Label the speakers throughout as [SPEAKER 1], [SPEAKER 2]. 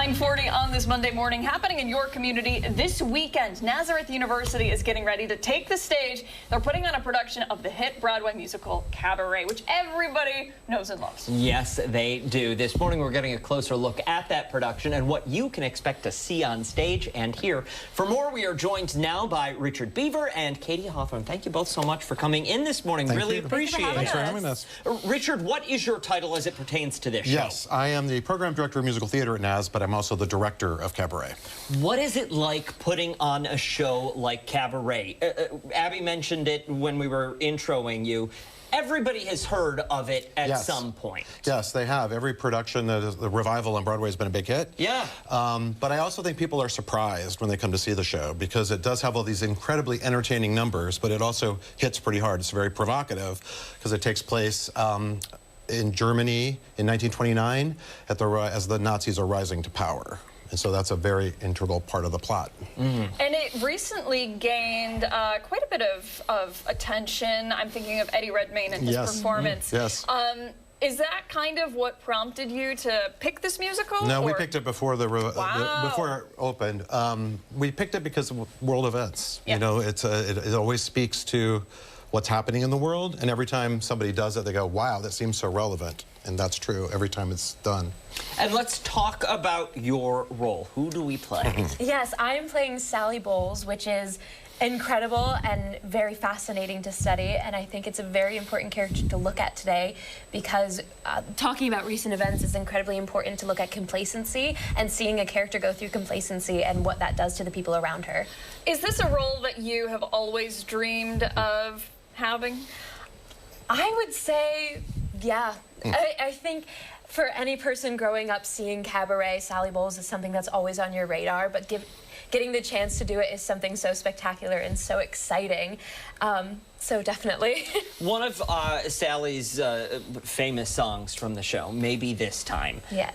[SPEAKER 1] 9:40 on this Monday morning, happening in your community this weekend. Nazareth University is getting ready to take the stage. They're putting on a production of the hit Broadway musical Cabaret, which everybody knows and loves.
[SPEAKER 2] Yes, they do. This morning we're getting a closer look at that production and what you can expect to see on stage and hear. For more, we are joined now by Richard Biever and Katy Hawthorne. Thank you both so much for coming in this morning. Really appreciate it.
[SPEAKER 3] Thanks for having us.
[SPEAKER 2] Richard, what is your title as it pertains to this show?
[SPEAKER 3] Yes, I am the program director of musical theater at NAS, but I'm also the director of Cabaret.
[SPEAKER 2] What is it like putting on a show like Cabaret? Abby mentioned it when we were introing you. Everybody has heard of it at some point.
[SPEAKER 3] Yes, they have. Every production, the revival on Broadway has been a big hit.
[SPEAKER 2] Yeah.
[SPEAKER 3] But I also think people are surprised when they come to see the show because it does have all these incredibly entertaining numbers, but it also hits pretty hard. It's very provocative because it takes place in Germany in 1929 as the Nazis are rising to power. And so that's a very integral part of the plot.
[SPEAKER 1] And it recently gained quite a bit of attention. I'm thinking of Eddie Redmayne and his performance.
[SPEAKER 3] Yes.
[SPEAKER 1] Is that kind of what prompted you to pick this musical?
[SPEAKER 3] No, we picked it before before it opened. We picked it because of world events. You know, it always speaks to what's happening in the world, and every time somebody does it, they go, wow, that seems so relevant. And that's true every time it's done.
[SPEAKER 2] And let's talk about your role. Who do we play?
[SPEAKER 4] Yes, I'm playing Sally Bowles, which is incredible and very fascinating to study, and I think it's a very important character to look at today because talking about recent events is incredibly important to look at complacency and seeing a character go through complacency and what that does to the people around her.
[SPEAKER 1] Is this a role that you have always dreamed of having?
[SPEAKER 4] I would say, yeah. I think for any person growing up seeing Cabaret, Sally Bowles is something that's always on your radar, but getting the chance to do it is something so spectacular and so exciting. So definitely. One of
[SPEAKER 2] Sally's famous songs from the show, Maybe This Time.
[SPEAKER 4] Yes.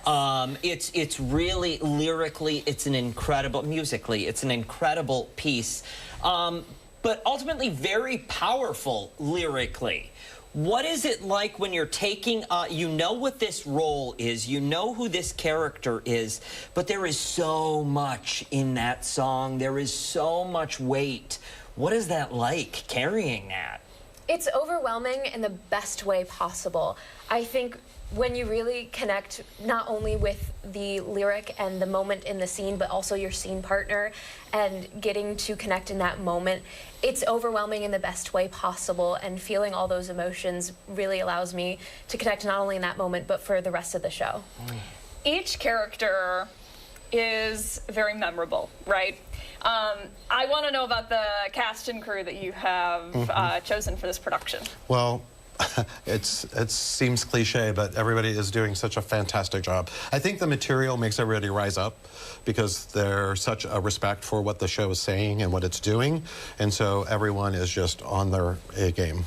[SPEAKER 2] It's really lyrically, it's an incredible, musically, it's an incredible piece, but ultimately very powerful lyrically. What is it like when you're taking, you know what this role is, you know who this character is, but there is so much in that song, there is so much weight. What is that like, carrying that?
[SPEAKER 4] It's overwhelming in the best way possible. I think when you really connect not only with the lyric and the moment in the scene, but also your scene partner and getting to connect in that moment, it's overwhelming in the best way possible, and feeling all those emotions really allows me to connect not only in that moment, but for the rest of the show.
[SPEAKER 1] Each character is very memorable, right? I want to know about the cast and crew that you have chosen for this production.
[SPEAKER 3] Well, it seems cliche, but everybody is doing such a fantastic job. I think the material makes everybody rise up because there's such a respect for what the show is saying and what it's doing, and so everyone is just on their A game.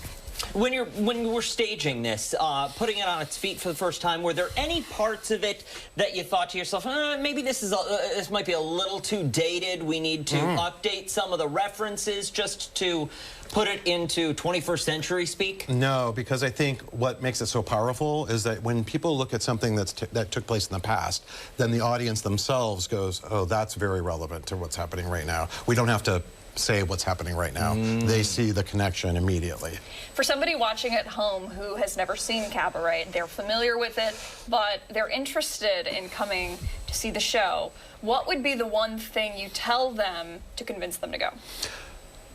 [SPEAKER 2] When you were staging this, putting it on its feet for the first time, were there any parts of it that you thought to yourself, maybe this might be a little too dated, we need to update some of the references just to put it into 21st century speak?
[SPEAKER 3] No, because I think what makes it so powerful is that when people look at something that took place in the past, then the audience themselves goes, oh, that's very relevant to what's happening right now. We don't have to say what's happening right now. They see the connection immediately.
[SPEAKER 1] For somebody watching at home who has never seen Cabaret, they're familiar with it, but they're interested in coming to see the show, what would be the one thing you tell them to convince them to go?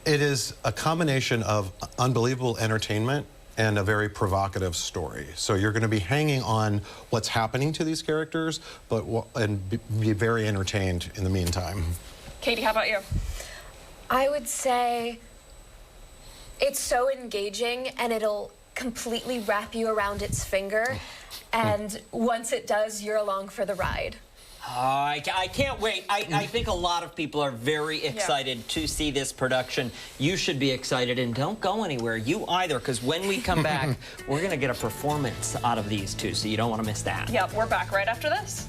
[SPEAKER 3] It is a combination of unbelievable entertainment and a very provocative story. So you're going to be hanging on what's happening to these characters, and be very entertained in the meantime.
[SPEAKER 1] Katy, how about you?
[SPEAKER 4] I would say it's so engaging, and it'll completely wrap you around its finger, and once it does, you're along for the ride.
[SPEAKER 2] I can't wait. I think a lot of people are very excited to see this production. You should be excited, and don't go anywhere. You either, because when we come back, we're going to get a performance out of these two, so you don't want to miss that.
[SPEAKER 1] Yep, we're back right after this.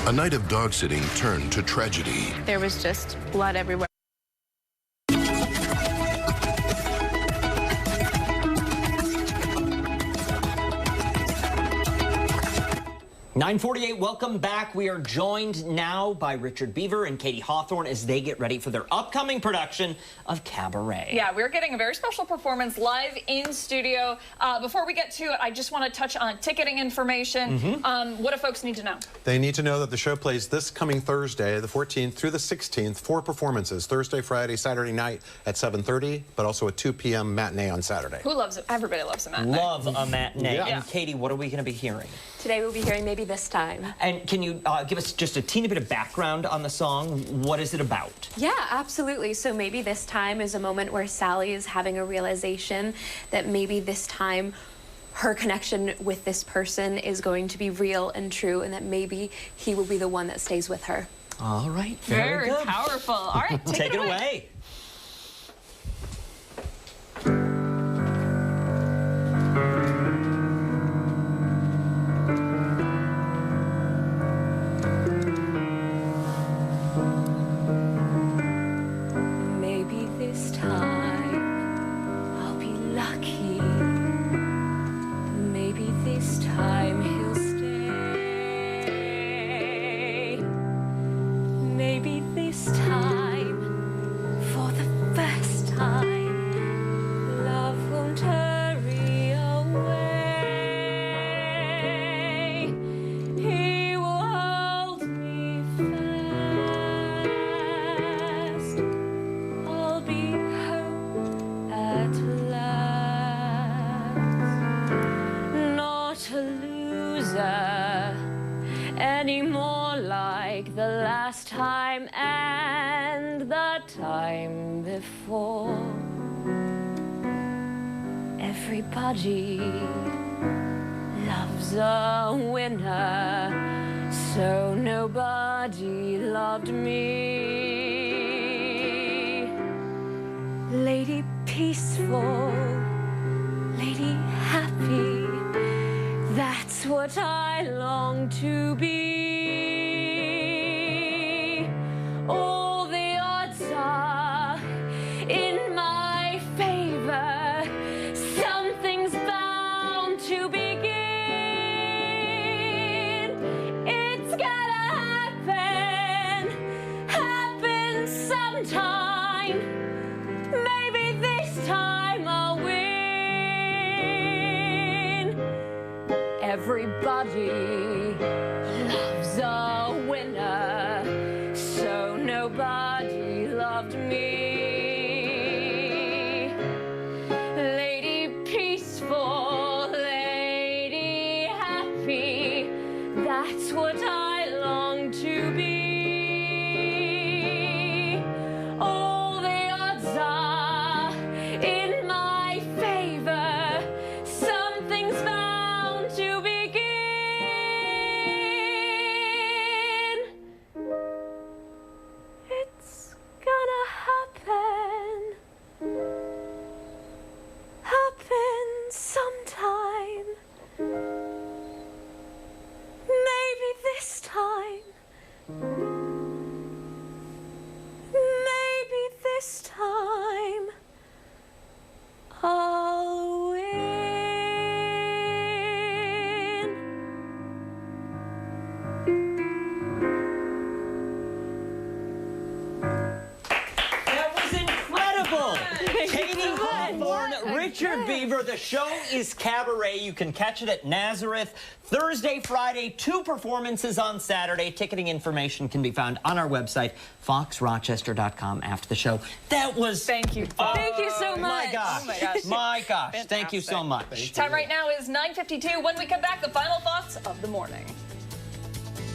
[SPEAKER 5] A night of dog sitting turned to tragedy.
[SPEAKER 6] There was just blood everywhere.
[SPEAKER 2] 9:48, welcome back. We are joined now by Richard Biever and Katy Hawthorne as they get ready for their upcoming production of Cabaret.
[SPEAKER 1] Yeah, we're getting a very special performance live in studio. Before we get to it, I just want to touch on ticketing information. What do folks need to know?
[SPEAKER 3] They need to know that the show plays this coming Thursday, the 14th through the 16th, 4 performances, Thursday, Friday, Saturday night at 7:30, but also a 2 p.m. matinee on Saturday.
[SPEAKER 1] Who loves it? Everybody loves a matinee.
[SPEAKER 2] Love a matinee.
[SPEAKER 3] Yeah.
[SPEAKER 2] And Katy, what are we going to be hearing?
[SPEAKER 4] Today we'll be hearing Maybe This Time.
[SPEAKER 2] And can you give us just a teeny bit of background on the song? What is it about?
[SPEAKER 4] Yeah, absolutely. So Maybe This Time is a moment where Sally is having a realization that maybe this time her connection with this person is going to be real and true, and that maybe he will be the one that stays with her.
[SPEAKER 2] All right, very good.
[SPEAKER 1] Powerful. All right,
[SPEAKER 2] Take it away.
[SPEAKER 4] Maybe this time I'll be lucky. Maybe this time he'll stay. Maybe this time, for the first time, love won't hurry away. He will hold me fast. I'll be home at last. Not a loser anymore, like the last time and the time before. Everybody loves a winner, so nobody loved me. Lady peaceful, lady happy, that's what I long to be. All the odds are in my favor, something's bound to begin. It's gonna happen sometime. Maybe this time I'll win. Everybody loves a winner, so nobody loved me. Lady peaceful, lady happy, that's what I long to be. All the odds are in my favor, something's bound to begin. It's gonna happen sometime. Maybe this time. Maybe this time I'll win.
[SPEAKER 2] That was incredible! Katy Hawthorne, Richard Biever. The show is Cabaret. You can catch it at Nazareth Thursday, Friday, 2 performances on Saturday. Ticketing information can be found on our website, foxrochester.com, after the show. That was...
[SPEAKER 1] Thank you.
[SPEAKER 2] Thank
[SPEAKER 1] you so
[SPEAKER 2] My
[SPEAKER 1] much.
[SPEAKER 2] gosh.
[SPEAKER 1] Oh my gosh.
[SPEAKER 2] My gosh. Thank you so
[SPEAKER 1] Fantastic.
[SPEAKER 2] much.
[SPEAKER 1] Time right now is 9:52. When we come back, the final thoughts of the morning.